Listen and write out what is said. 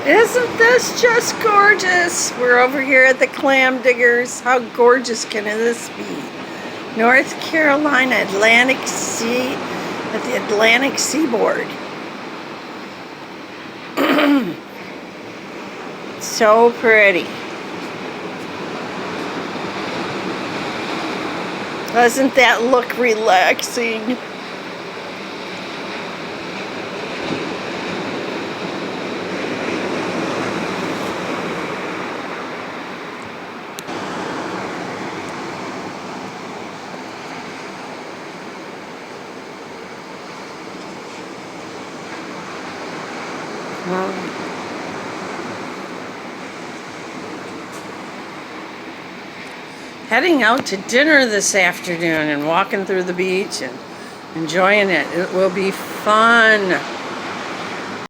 Isn't this just gorgeous? We're over here at the Clam Diggers. How gorgeous can this be? North Carolina, Atlantic Sea, at the Atlantic seaboard. So pretty. Doesn't that look relaxing? Heading out to dinner this afternoon and walking through the beach and enjoying it. It will be fun.